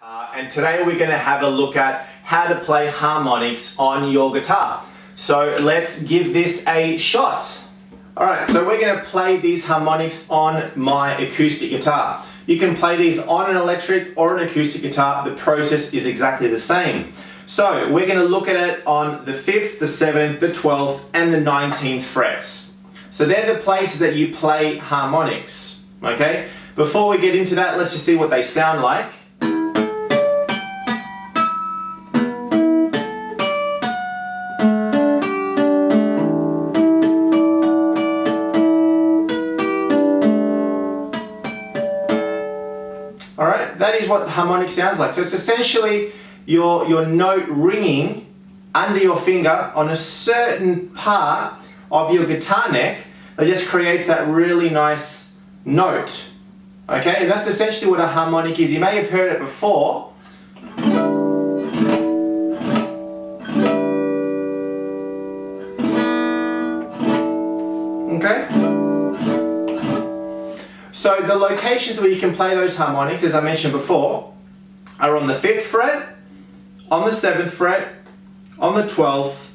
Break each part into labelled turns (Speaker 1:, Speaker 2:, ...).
Speaker 1: And today we're going to have a look at how to play harmonics on your guitar. So let's give this a shot. Alright, so we're going to play these harmonics on my acoustic guitar. You can play these on an electric or an acoustic guitar. The process is exactly the same. So we're going to look at it on the 5th, the 7th, the 12th and the 19th frets. So they're the places that you play harmonics. Okay? Before we get into that, let's just see what they sound like. Alright, that is what harmonic sounds like. So it's essentially your note ringing under your finger on a certain part of your guitar neck that just creates that really nice note. Okay, and that's essentially what a harmonic is. You may have heard it before. Okay? So the locations where you can play those harmonics, as I mentioned before, are on the 5th fret, on the 7th fret, on the 12th,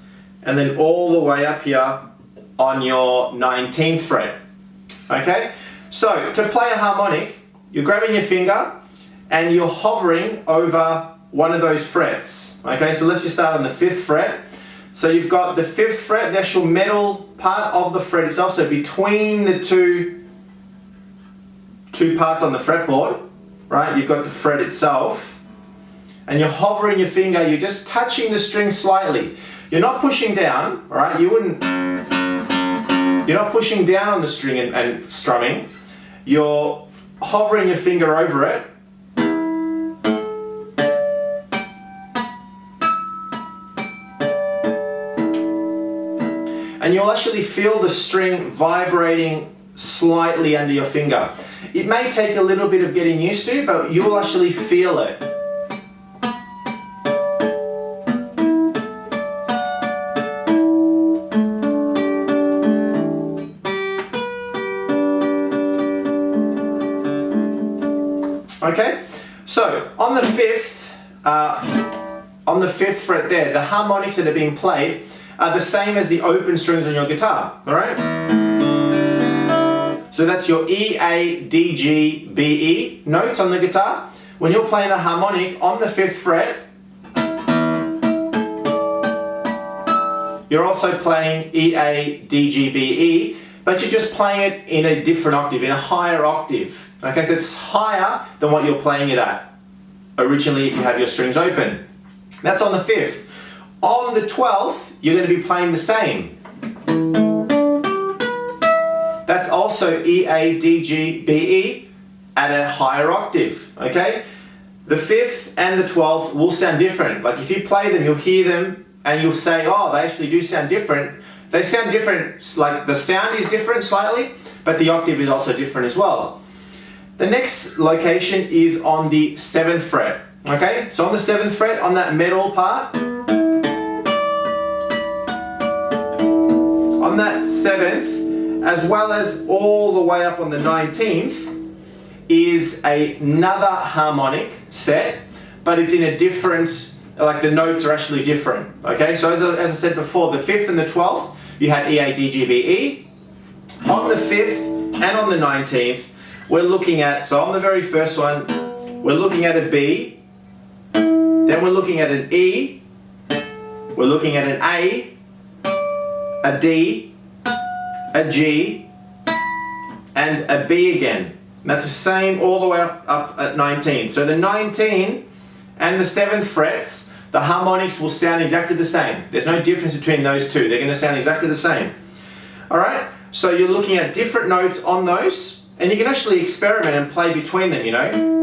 Speaker 1: and then all the way up here on your 19th fret. Okay? So to play a harmonic, you're grabbing your finger and you're hovering over one of those frets. Okay, so let's just start on the 5th fret. So you've got the 5th fret, the actual metal part of the fret itself, so between the two parts on the fretboard, right? You've got the fret itself, and you're hovering your finger, you're just touching the string slightly. You're not pushing down, right? You're not pushing down on the string and strumming. You're hovering your finger over it. And you'll actually feel the string vibrating slightly under your finger. It may take a little bit of getting used to, but you'll actually feel it. Okay, so on the 5th fret there, the harmonics that are being played are the same as the open strings on your guitar, all right? So that's your E, A, D, G, B, E notes on the guitar. When you're playing the harmonic on the 5th fret, you're also playing E, A, D, G, B, E, but you're just playing it in a different octave, in a higher octave. Okay, so it's higher than what you're playing it at originally if you have your strings open. That's on the 5th. On the 12th, you're going to be playing the same. That's also E, A, D, G, B, E at a higher octave, okay? The 5th and the 12th will sound different. Like if you play them, you'll hear them and you'll say, oh, they actually do sound different. They sound different, like the sound is different slightly, but the octave is also different as well. The next location is on the 7th fret, okay? So on the 7th fret, on that metal part, on that 7th, as well as all the way up on the 19th, is another harmonic set, but it's in a different, like the notes are actually different, okay? So as I said before, the 5th and the 12th, you had E, A, D, G, B, E. On the 5th and on the 19th, we're looking at, so on the very first one, we're looking at a B, then we're looking at an E, we're looking at an A, a D, a G, and a B again. And that's the same all the way up at 19. So the 19 and the 7th frets, the harmonics will sound exactly the same. There's no difference between those two. They're going to sound exactly the same. Alright, so you're looking at different notes on those, and you can actually experiment and play between them, you know.